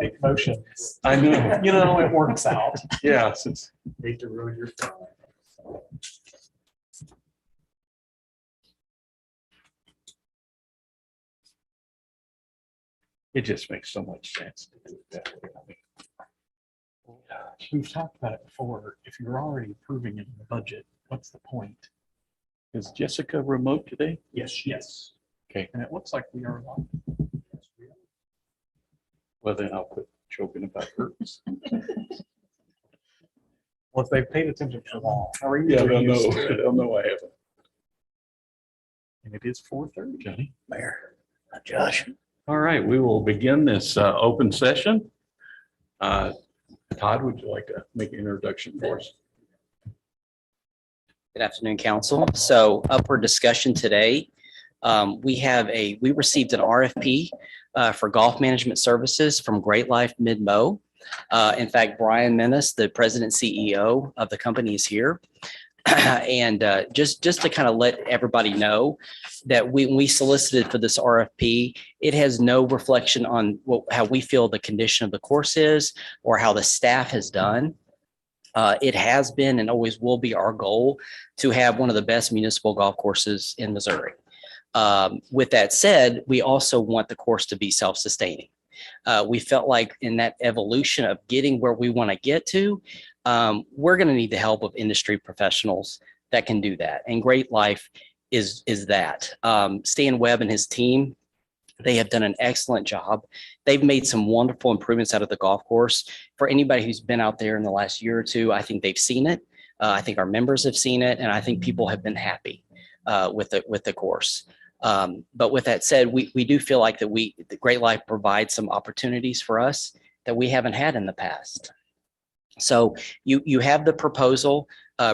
make motions. I know. You know, it works out. Yeah, since Hate to ruin your fun. it just makes so much sense to do it that way. I mean, We've talked about it before. If you're already approving it in the budget, what's the point? is Jessica remote today? Yes, yes. Okay. And it looks like we are live. Yes, we are. Well, then I'll quit joking about her. Well, if they've paid attention for long, how are you? Yeah, They're they'll know. used to it. They'll know I haven't. And it is 4:30. Johnny. Mayor, Josh. All right, we will begin this open session. Todd, would you like to make an introduction for us? Good afternoon, council. So up for discussion today, we received an RFP for golf management services from Great Life Mid-Mo. In fact, Brian Menace, the president CEO of the company, is here. And just to kind of let everybody know that when we solicited for this RFP, it has no reflection on how we feel the condition of the course is or how the staff has done. It has been and always will be our goal to have one of the best municipal golf courses in Missouri. With that said, we also want the course to be self-sustaining. We felt like in that evolution of getting where we want to get to, we're going to need the help of industry professionals that can do that. And Great Life is that. Stan Webb and his team, they have done an excellent job. They've made some wonderful improvements out of the golf course. For anybody who's been out there in the last year or two, I think they've seen it. I think our members have seen it, and I think people have been happy with the course. But with that said, we do feel like that the Great Life provides some opportunities for us that we haven't had in the past. So you have the proposal.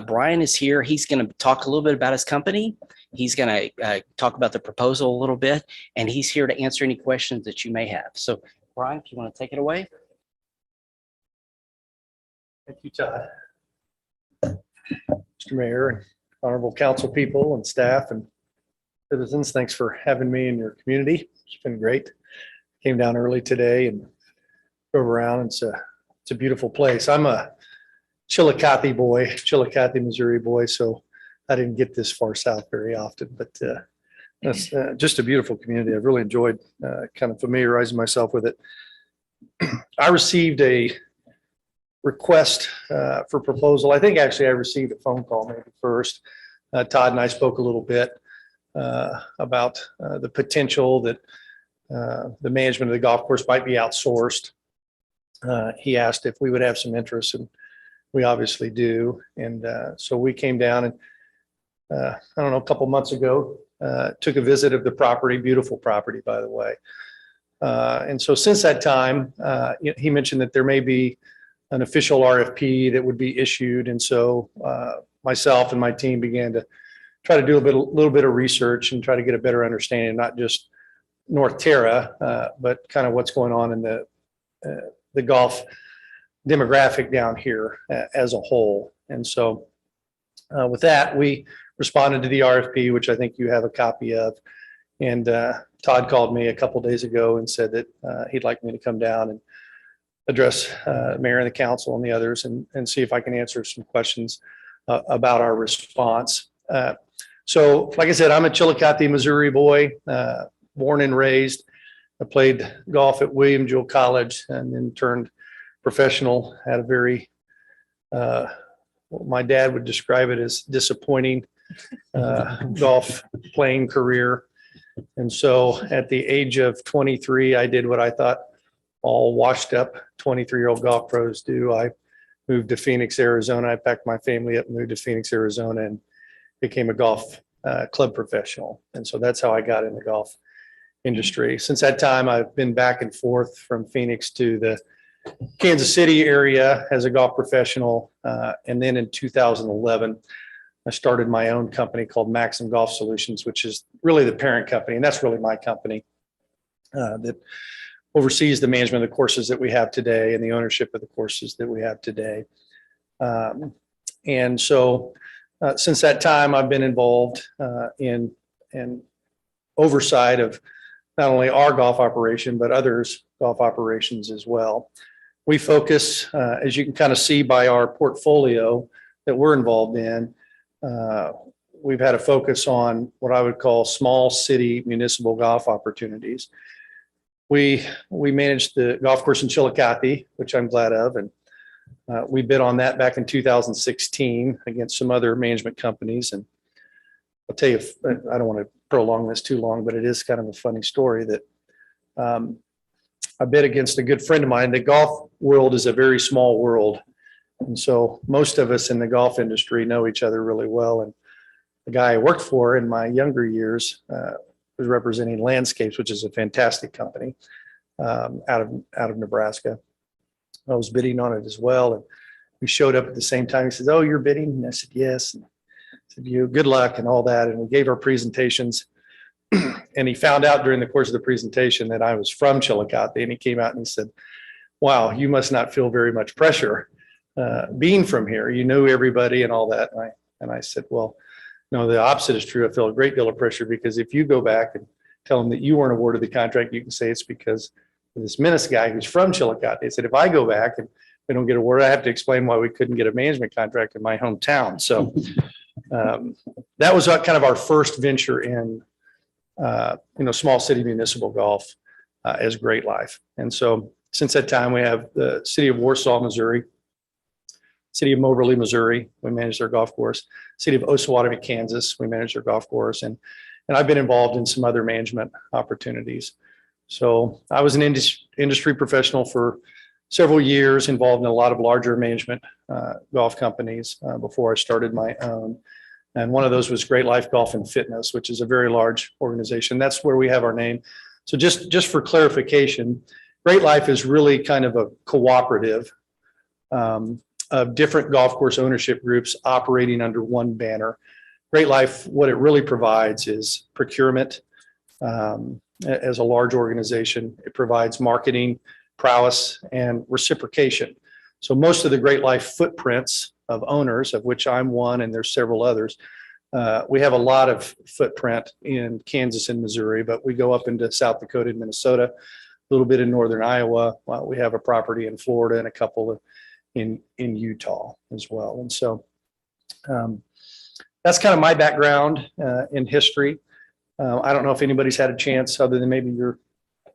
Brian is here. He's going to talk a little bit about his company. He's going to talk about the proposal a little bit, and he's here to answer any questions that you may have. So Brian, if you want to take it away. Thank you, Todd. Mr. Mayor and honorable council people and staff and citizens, thanks for having me in your community. It's been great. Came down early today and drove around. It's a beautiful place. I'm a Chillicothe boy, Chillicothe, Missouri boy, so I didn't get this far south very often, but that's just a beautiful community. I've really enjoyed kind of familiarizing myself with it. I received a request for proposal. I think actually I received a phone call maybe first. Todd and I spoke a little bit about the potential that the management of the golf course might be outsourced. He asked if we would have some interest, and we obviously do. And so we came down and I don't know, a couple months ago, took a visit of the property, beautiful property, by the way. And so since that time, he mentioned that there may be an official RFP that would be issued. And so myself and my team began to try to do a little bit of research and try to get a better understanding, not just North Terra, but kind of what's going on in the golf demographic down here as a whole. And so with that, we responded to the RFP, which I think you have a copy of. And Todd called me a couple days ago and said that he'd like me to come down and address Mayor and the council and the others and see if I can answer some questions about our response. So like I said, I'm a Chillicothe, Missouri boy, born and raised. I played golf at William Jewell College and then turned professional. Had a very, my dad would describe it as disappointing golf playing career. And so at the age of 23, I did what I thought all washed up 23-year-old golf pros do. I moved to Phoenix, Arizona. I packed my family up, moved to Phoenix, Arizona, and became a golf club professional. And so that's how I got in the golf industry. Since that time, I've been back and forth from Phoenix to the Kansas City area as a golf professional. And then in 2011, I started my own company called Maxim Golf Solutions, which is really the parent company. And that's really my company that oversees the management of the courses that we have today and the ownership of the courses that we have today. And so since that time, I've been involved in oversight of not only our golf operation, but others golf operations as well. We focus, as you can kind of see by our portfolio that we're involved in, we've had a focus on what I would call small city municipal golf opportunities. We managed the golf course in Chillicothe, which I'm glad of, and we bid on that back in 2016 against some other management companies. And I'll tell you, I don't want to prolong this too long, but it is kind of a funny story that I bid against a good friend of mine. The golf world is a very small world. And so most of us in the golf industry know each other really well. And the guy I worked for in my younger years was representing Landscapes, which is a fantastic company out of Nebraska. I was bidding on it as well. And we showed up at the same time. He says, "Oh, you're bidding?" And I said, "Yes." And I said, "You, good luck," and all that. And we gave our presentations. And he found out during the course of the presentation that I was from Chillicothe. And he came out and he said, "Wow, you must not feel very much pressure being from here. You know everybody and all that." And I said, "Well, no, the opposite is true. I feel a great deal of pressure because if you go back and tell them that you weren't awarded the contract, you can say it's because of this Menace guy who's from Chillicothe." He said, "If I go back and we don't get awarded, I have to explain why we couldn't get a management contract in my hometown." So that was kind of our first venture in small city municipal golf as Great Life. And so since that time, we have the city of Warsaw, Missouri, city of Moberly, Missouri. We manage their golf course. City of Osawatomie, Kansas. We manage their golf course. And I've been involved in some other management opportunities. So I was an industry professional for several years, involved in a lot of larger management golf companies before I started my own. And one of those was Great Life Golf and Fitness, which is a very large organization. That's where we have our name. So just for clarification, Great Life is really kind of a cooperative of different golf course ownership groups operating under one banner. Great Life, what it really provides is procurement. As a large organization, it provides marketing, prowess, and reciprocation. So most of the Great Life footprints of owners, of which I'm one and there's several others, we have a lot of footprint in Kansas and Missouri, but we go up into South Dakota and Minnesota, a little bit in northern Iowa. We have a property in Florida and a couple in Utah as well. And so that's kind of my background in history. I don't know if anybody's had a chance, other than maybe your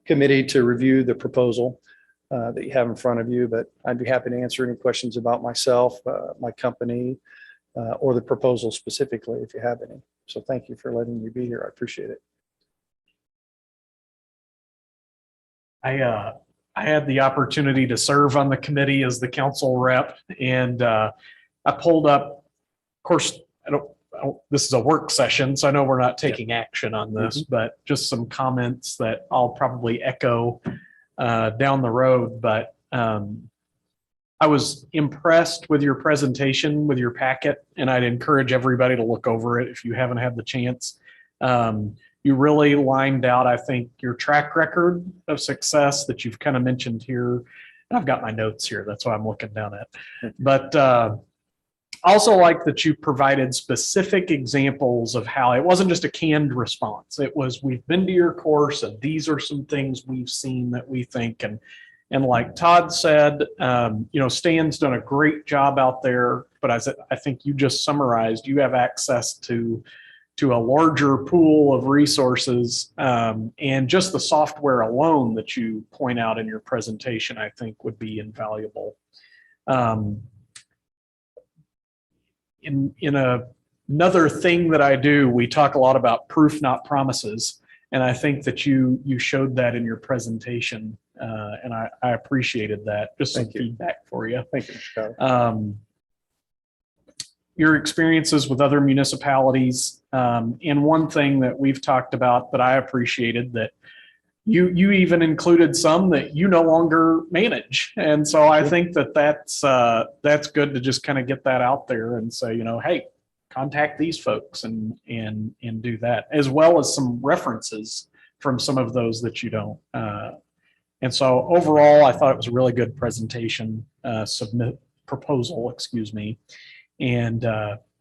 committee, to review the proposal that you have in front of you, but I'd be happy to answer any questions about myself, my company, or the proposal specifically if you have any. So thank you for letting me be here. I appreciate it. I had the opportunity to serve on the committee as the council rep, and I pulled up, of course, this is a work session, so I know we're not taking action on this, but just some comments that I'll probably echo down the road. But I was impressed with your presentation, with your packet, and I'd encourage everybody to look over it if you haven't had the chance. You really lined out, I think, your track record of success that you've kind of mentioned here. And I've got my notes here. That's what I'm looking down at. But also like that you provided specific examples of how it wasn't just a canned response. It was, we've been to your course and these are some things we've seen that we think. And like Todd said, Stan's done a great job out there, but as I think you just summarized, you have access to a larger pool of resources, and just the software alone that you point out in your presentation, I think would be invaluable. Another thing that I do, we talk a lot about proof, not promises. And I think that you showed that in your presentation, and I appreciated that. Just some feedback for you. Thank you, Mr. Your experiences with other municipalities, and one thing that we've talked about that I appreciated, that you even included some that you no longer manage. And so I think that's good to just kind of get that out there and say, hey, contact these folks and do that, as well as some references from some of those that you don't. And so overall, I thought it was a really good presentation, proposal, excuse me, and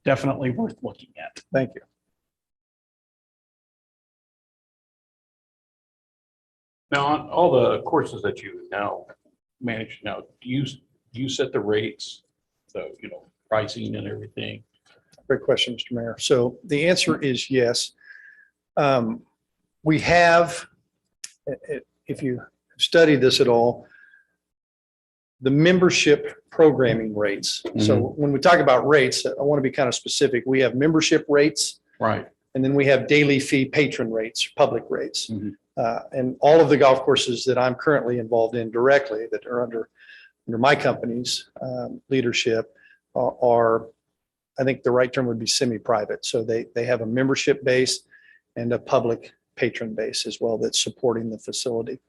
definitely worth looking at. Thank you. Now, on all the courses that you now manage now, do you set the rates, the, pricing and everything? Great question, Mr. Mayor. So the answer is yes. We have, if you study this at all, the membership programming rates. So when we talk about rates, I want to be kind of specific. We have membership rates, Right. and then we have daily fee patron rates, public rates. Mhm. And all of the golf courses that I'm currently involved in directly that are under my company's leadership are, I think the right term would be semi-private. So they have a membership base and a public patron base as well that's supporting the facility.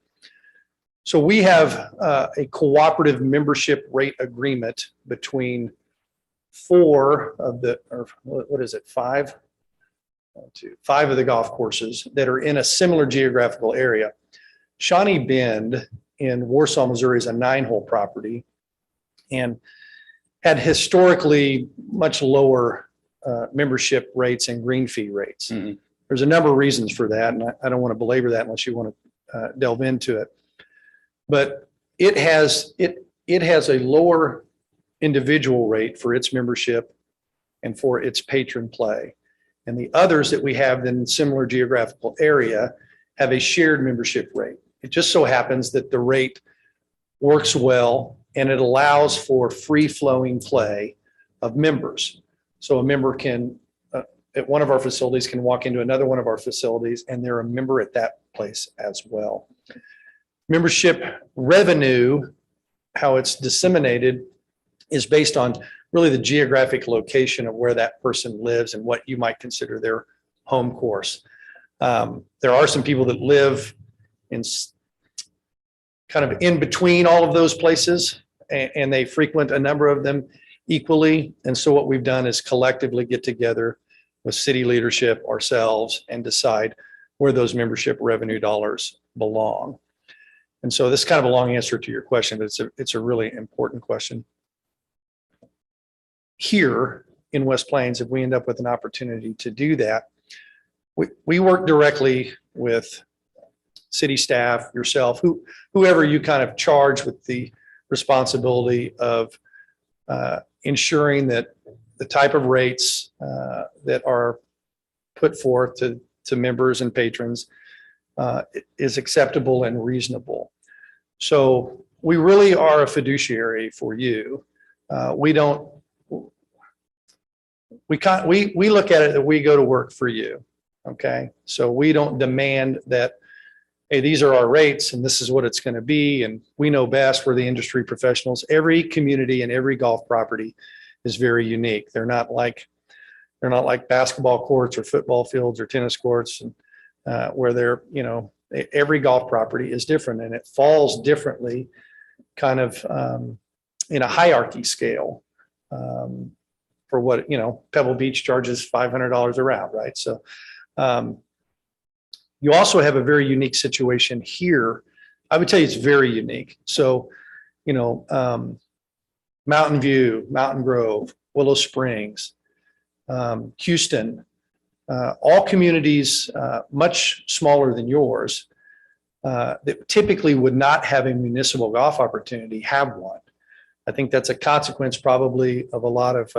So we have a cooperative membership rate agreement between five of the golf courses that are in a similar geographical area. Shawnee Bend in Warsaw, Missouri is a 9-hole property and had historically much lower membership rates and green fee rates. Mhm. There's a number of reasons for that, and I don't want to belabor that unless you want to delve into it. But it has a lower individual rate for its membership and for its patron play. And the others that we have in similar geographical area have a shared membership rate. It just so happens that the rate works well and it allows for free flowing play of members. So a member can, at one of our facilities, can walk into another one of our facilities and they're a member at that place as well. Membership revenue, how it's disseminated, is based on really the geographic location of where that person lives and what you might consider their home course. There are some people that live in kind of in between all of those places, and they frequent a number of them equally. And so what we've done is collectively get together with city leadership, ourselves, and decide where those membership revenue dollars belong. And so this is kind of a long answer to your question, but it's a really important question. Here in West Plains, if we end up with an opportunity to do that, we work directly with city staff, yourself, whoever you kind of charge with the responsibility of ensuring that the type of rates that are put forth to members and patrons is acceptable and reasonable. So we really are a fiduciary for you. We look at it that we go to work for you. Okay. So we don't demand that, hey, these are our rates and this is what it's going to be. And we know best. We're the industry professionals. Every community and every golf property is very unique. They're not like basketball courts or football fields or tennis courts, and where every golf property is different and it falls differently kind of in a hierarchy scale for what, Pebble Beach charges $500 a round, right? So you also have a very unique situation here. I would tell you it's very unique. So, Mountain View, Mountain Grove, Willow Springs, Houston, all communities much smaller than yours that typically would not have a municipal golf opportunity have one. I think that's a consequence probably of a lot of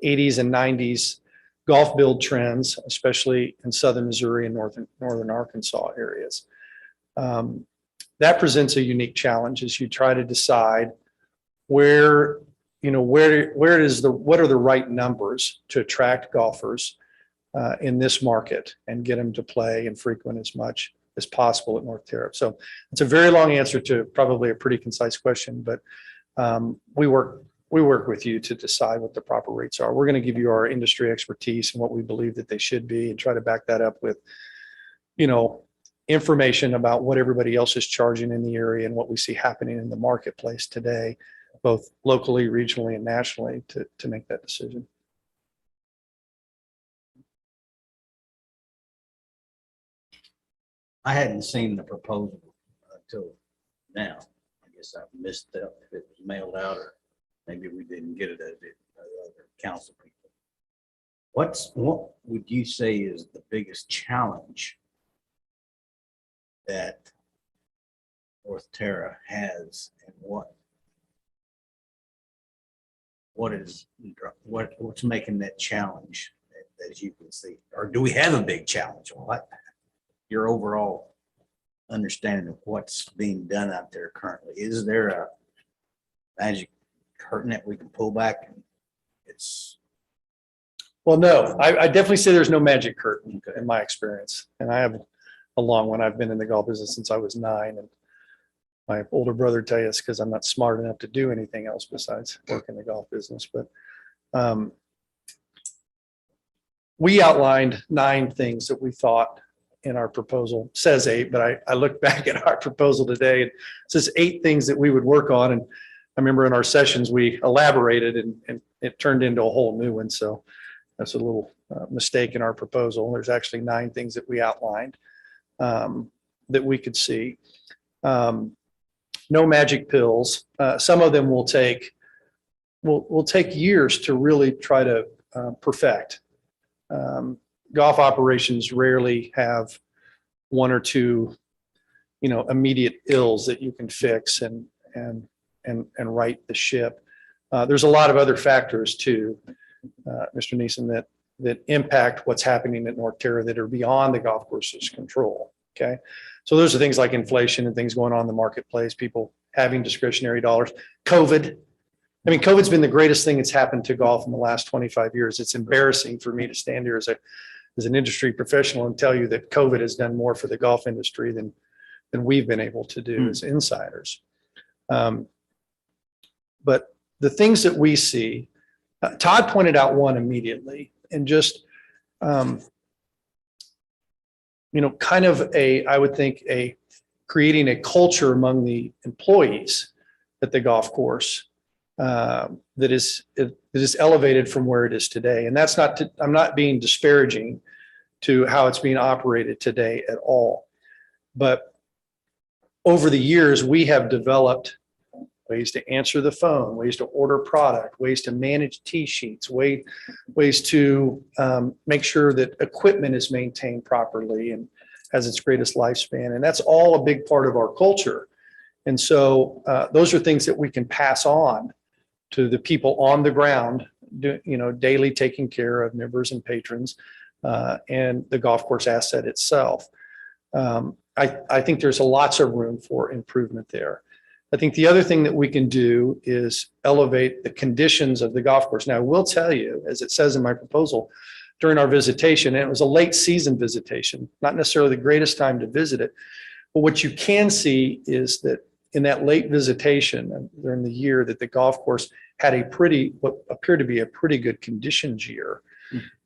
80s and 90s golf build trends, especially in southern Missouri and northern Arkansas areas. That presents a unique challenge as you try to decide what are the right numbers to attract golfers in this market and get them to play and frequent as much as possible at North Tariff. So it's a very long answer to probably a pretty concise question, but we work with you to decide what the proper rates are. We're going to give you our industry expertise and what we believe that they should be, and try to back that up with, information about what everybody else is charging in the area and what we see happening in the marketplace today, both locally, regionally, and nationally, to make that decision. I hadn't seen the proposal until now. I guess I missed out if it was mailed out, or maybe we didn't get it as other council people. What would you say is the biggest challenge that North Terra has, and what's making that challenge as you can see? Or do we have a big challenge? What your overall understanding of what's being done out there currently? Is there a magic curtain that we can pull back and it's Well, no, I definitely say there's no magic curtain in my experience. And I have a long one. I've been in the golf business since I was 9. And my older brother tell you it's because I'm not smart enough to do anything else besides work in the golf business. But we outlined 9 things that we thought in our proposal. It says 8, but I looked back at our proposal today. It says 8 things that we would work on. And I remember in our sessions, we elaborated and it turned into a whole new one. So that's a little mistake in our proposal. There's actually 9 things that we outlined that we could see. No magic pills. Some of them will take years to really try to perfect. Golf operations rarely have 1 or 2, immediate ills that you can fix and right the ship. There's a lot of other factors too, Mr. Neeson, that impact what's happening at North Terra that are beyond the golf course's control. Okay. So those are things like inflation and things going on in the marketplace, people having discretionary dollars, COVID. I mean, COVID's been the greatest thing that's happened to golf in the last 25 years. It's embarrassing for me to stand here as an industry professional and tell you that COVID has done more for the golf industry than we've been able to do as insiders. But the things that we see, Todd pointed out one immediately, and just, kind of I would think creating a culture among the employees at the golf course that is elevated from where it is today. And that's not, I'm not being disparaging to how it's being operated today at all. But over the years, we have developed ways to answer the phone, ways to order product, ways to manage tee sheets, ways to make sure that equipment is maintained properly and has its greatest lifespan. And that's all a big part of our culture. And so those are things that we can pass on to the people on the ground, daily taking care of members and patrons and the golf course asset itself. I think there's lots of room for improvement there. I think the other thing that we can do is elevate the conditions of the golf course. Now, I will tell you, as it says in my proposal, during our visitation, and it was a late season visitation, not necessarily the greatest time to visit it, but what you can see is that in that late visitation during the year that the golf course had what appeared to be a pretty good conditions year.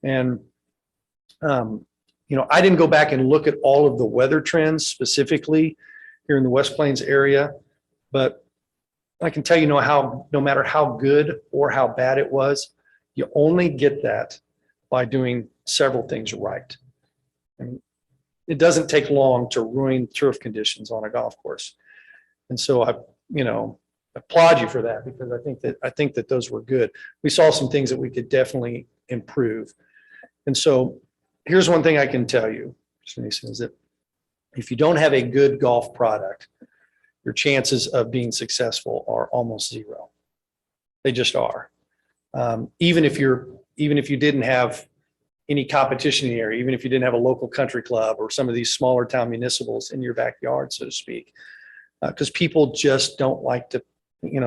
And, I didn't go back and look at all of the weather trends specifically here in the West Plains area, but I can tell you no matter how good or how bad it was, you only get that by doing several things right. And it doesn't take long to ruin turf conditions on a golf course. And so I applaud you for that, because I think that those were good. We saw some things that we could definitely improve. And so here's one thing I can tell you, Mr. Neeson, is that if you don't have a good golf product, your chances of being successful are almost zero. They just are. Even if you didn't have any competition in the area, even if you didn't have a local country club or some of these smaller town municipals in your backyard, so to speak, because people just don't like to,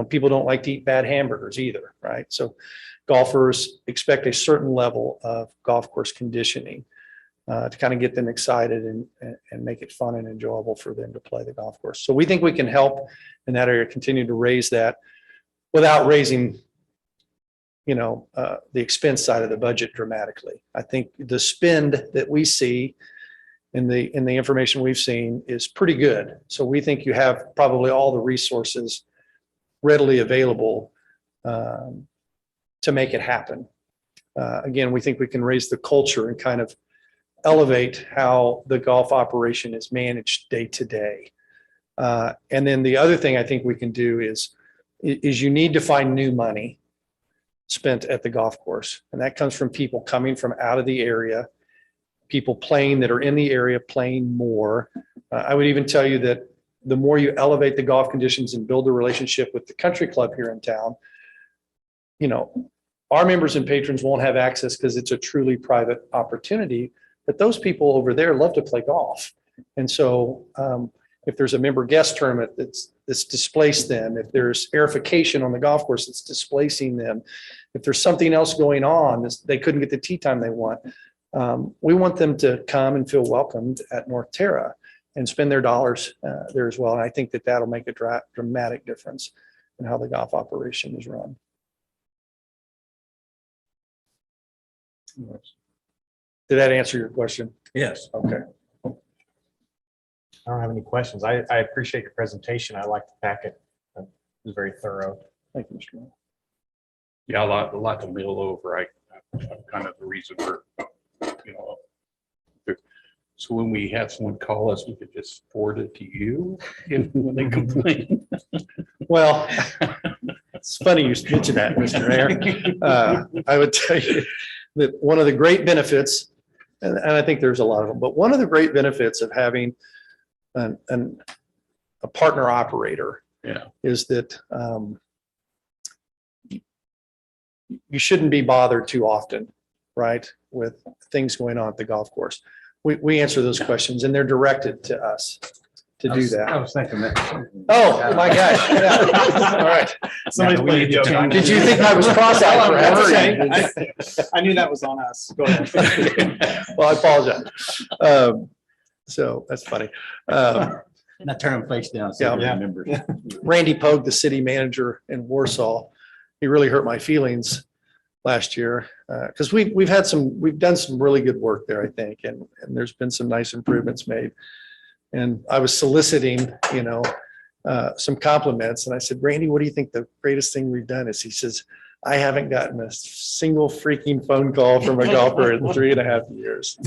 people don't like to eat bad hamburgers either, right? So golfers expect a certain level of golf course conditioning to kind of get them excited and make it fun and enjoyable for them to play the golf course. So we think we can help in that area, continue to raise that without raising, the expense side of the budget dramatically. I think the spend that we see in the information we've seen is pretty good. So we think you have probably all the resources readily available to make it happen. Again, we think we can raise the culture and kind of elevate how the golf operation is managed day to day. And then the other thing I think we can do is you need to find new money spent at the golf course. And that comes from people coming from out of the area, people playing that are in the area playing more. I would even tell you that the more you elevate the golf conditions and build a relationship with the country club here in town, our members and patrons won't have access because it's a truly private opportunity. But those people over there love to play golf. And so if there's a member guest tournament that's displaced them, if there's airification on the golf course that's displacing them, if there's something else going on, they couldn't get the tee time they want, we want them to come and feel welcomed at North Terra and spend their dollars there as well. And I think that that'll make a dramatic difference in how the golf operation is run. Did that answer your question? Yes. Okay. I don't have any questions. I appreciate your presentation. I like the packet. It was very thorough. Thank you, Mr. Mayor. Yeah, a lot to mill over. I'm kind of the reason for, so when we have someone call us, we could just forward it to you when they complain. Well, it's funny you mention that, Mr. Mayor. I would tell you that one of the great benefits, and I think there's a lot of them, but one of the great benefits of having a partner operator Yeah. is that you shouldn't be bothered too often, right, with things going on at the golf course. We answer those questions and they're directed to us to do I that. was thinking that. Oh, my gosh. Yeah. All right. Somebody's we playing need to a joke on Did me. you think I was cross-eyed perhaps? I knew that was on us. Go ahead. Well, I apologize. So that's funny. Not turn them face down. So Yeah. remember. Randy Pogue, the city manager in Warsaw, he really hurt my feelings last year because we've done some really good work there, I think, and there's been some nice improvements made. And I was soliciting, some compliments, and I said, Randy, what do you think the greatest thing we've done is? He says, I haven't gotten a single freaking phone call from a golfer in 3.5 years.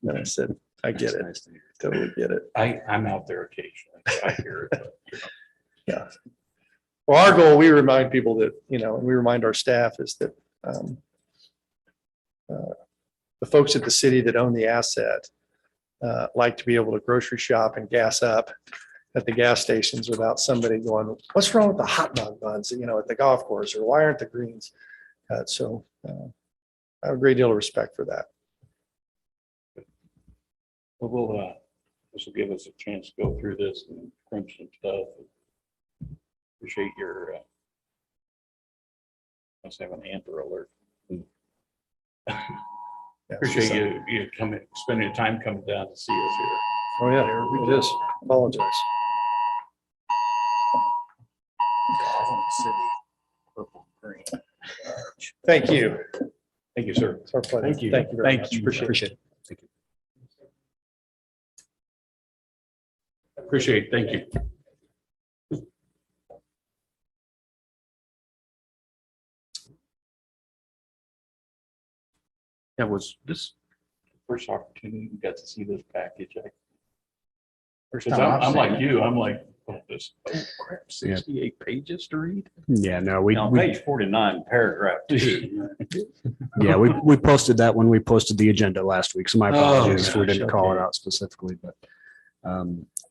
And I said, I get it, totally get it. I'm out there occasionally. I hear it. Yeah. Well, our goal, we remind people that, and we remind our staff is that the folks at the city that own the asset like to be able to grocery shop and gas up at the gas stations without somebody going, what's wrong with the hot dog buns, at the golf course, or why aren't the greens cut? So I have a great deal of respect for that. Well, this will give us a chance to go through this and crunch some stuff. Appreciate your, must have an amber alert. Yeah, Appreciate so- you coming, spending time coming down to see us here. Oh, yeah, it is. Apologize. Purple, green. Thank you. Thank you, sir. It's our pleasure. Thank you. Thank you very Thank much. you. Appreciate it. Appreciate it. Thank you. That was this first opportunity you got to see this package. First 'Cause time I've I'm seen like it. you, I'm like, oh, crap, 68 pages to read? Yeah, no, On page 49, paragraph 2. we posted that when we posted the agenda last week. So my apologies if we gosh, didn't call it okay. out specifically, but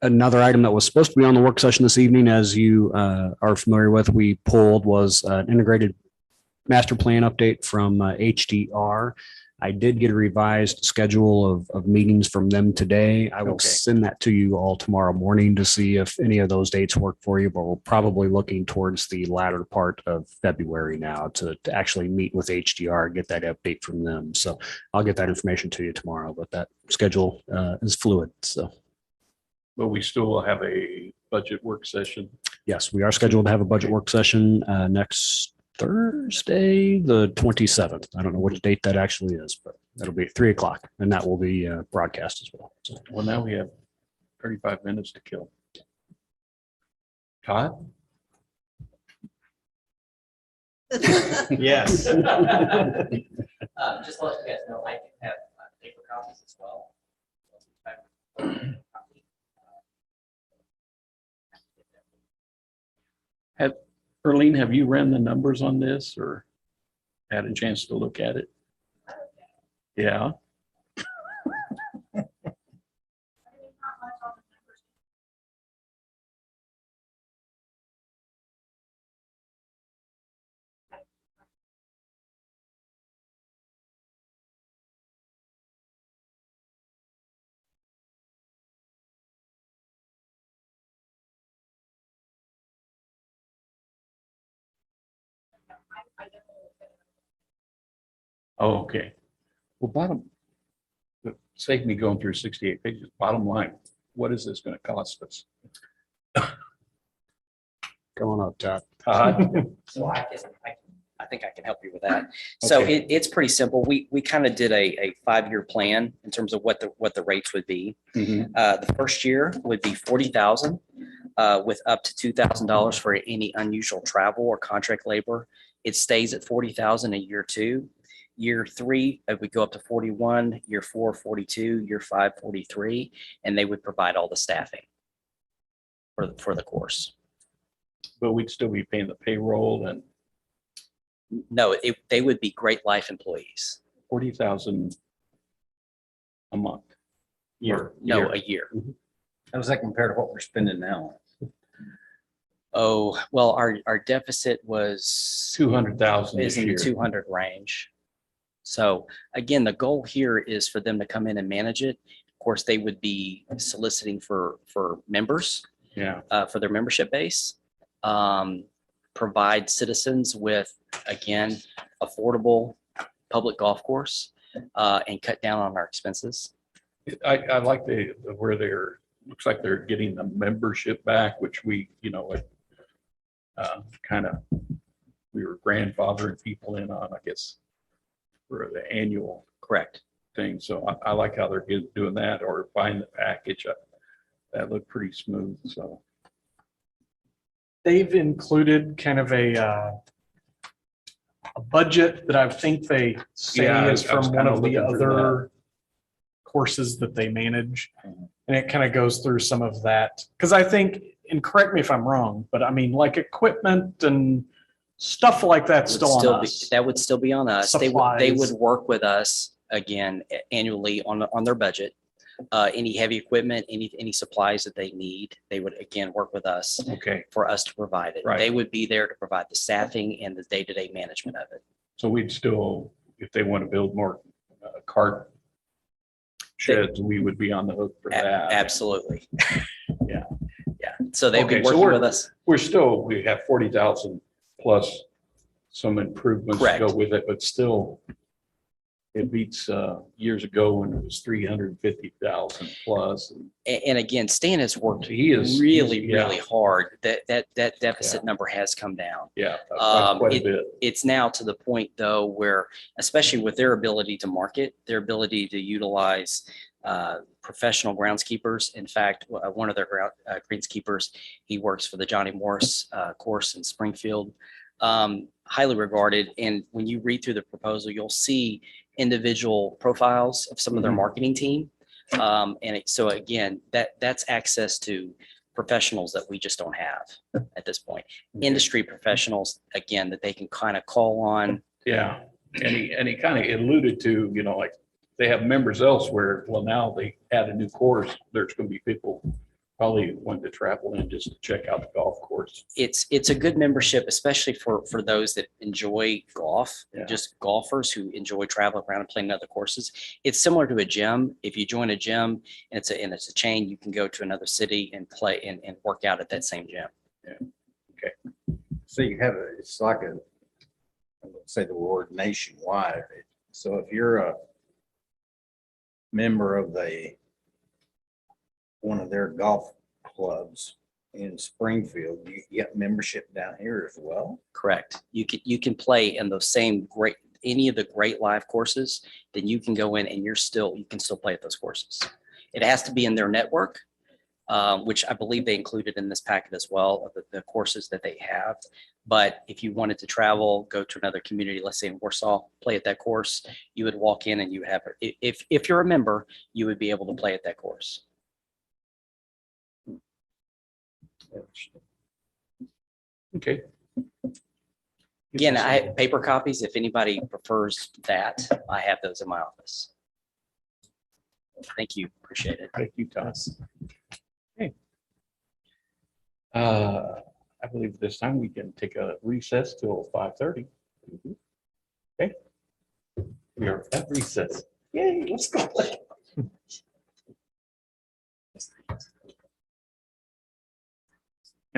another item that was supposed to be on the work session this evening, as you are familiar with, we pulled was an integrated master plan update from HDR. I did get a revised schedule of meetings from them today. I will Okay. send that to you all tomorrow morning to see if any of those dates work for you, but we're probably looking towards the latter part of February now to actually meet with HDR, get that update from them. So I'll get that information to you tomorrow, but that schedule is fluid. So But we still will have a budget work session. yes, we are scheduled to have a budget work session next Thursday, the 27th. I don't know which date that actually is, but that'll be at 3:00 and that will be broadcast as well. So Well, now we have 35 minutes to kill. Todd? Yes. Just to let you guys know, I can have paper copies as well. Erlene, have you ran the numbers on this or had a chance to look at it? Yeah. Oh, okay. Well, save me going through 68 pages. Bottom line, what is this going to cost us? Going up, Todd. So I think I can help you with that. So Okay. it's pretty simple. We kind of did a 5-year plan in terms of what the rates would be. Mhm. The first year would be 40,000 with up to $2,000 for any unusual travel or contract labor. It stays at 40,000 in year 2. Year 3, it would go up to 41, year 4, 42, year 5, 43, and they would provide all the staffing for the course. But we'd still be paying the payroll and No, they would be Great Life employees. 40,000 a month. Year. No, a year. How does that compare to what we're spending now? Oh, well, our deficit was 200,000 is this in the year. 200 range. So again, the goal here is for them to come in and manage it. Of course, they would be soliciting for members Yeah. for their membership base. Provide citizens with, again, affordable public golf course and cut down on our expenses. I like where looks like they're getting the membership back, which we, kind of, we were grandfathering people in on, I guess, for the annual Correct. thing. So I like how they're doing that or buying the package. That looked pretty smooth. So, They've included kind of a budget that I think they say Yeah, is I was from one kinda of the looking through other courses that they manage. And it kind of goes through some of that. Because I think, and correct me if I'm wrong, but I mean, like equipment and stuff like that's Would still on still be- us. That would still be on us. They would Supplies. work with us again annually on their budget. Any heavy equipment, any supplies that they need, they would again work with us okay. for us to provide it. Right. They would be there to provide the staffing and the day-to-day management of it. So we'd still, if they want to build more cart sheds, we would be on the hook for that. Absolutely. Yeah. Yeah. So they'd be Okay, so working with us. We have 40,000 plus some improvements to go Correct. with it, but still it beats years ago when it was 350,000 plus. And again, Stan has worked He is really, yeah, really hard. That deficit Yeah. number has come down. Yeah, quite a bit. It's now to the point though, where especially with their ability to market, their ability to utilize professional groundskeepers. In fact, one of their greenskeepers, he works for the Johnny Morris course in Springfield, highly regarded. And when you read through the proposal, you'll see individual profiles of some of their Mhm. marketing team. So again, that's access to professionals that we just don't have at this point. Industry professionals, again, that they can kind of call on. Yeah, and he kind of alluded to, like they have members elsewhere. Well, now they add a new course. There's going to be people probably wanting to travel in just to check out the golf course. It's a good membership, especially for those that enjoy golf, Yeah. just golfers who enjoy traveling around and playing other courses. It's similar to a gym. If you join a gym and it's a chain, you can go to another city and play and work out at that same gym. So you have, it's like I would say the word nationwide. So if you're a member of one of their golf clubs in Springfield, you get membership down here as well? Correct. You can play in those same any of the Great Life courses, then you can go in and you can still play at those courses. It has to be in their network, which I believe they included in this packet as well, of the courses that they have. But if you wanted to travel, go to another community, let's say in Warsaw, play at that course, you would walk in and you have, if you're a member, you would be able to play at that course. Okay. Again, I have paper copies. If anybody prefers that, I have those in my office. Thank you. Appreciate it. Thank you, Thomas. Okay. I believe this time we can take a recess till 5:30. Okay. We are at recess. Yay, let's go.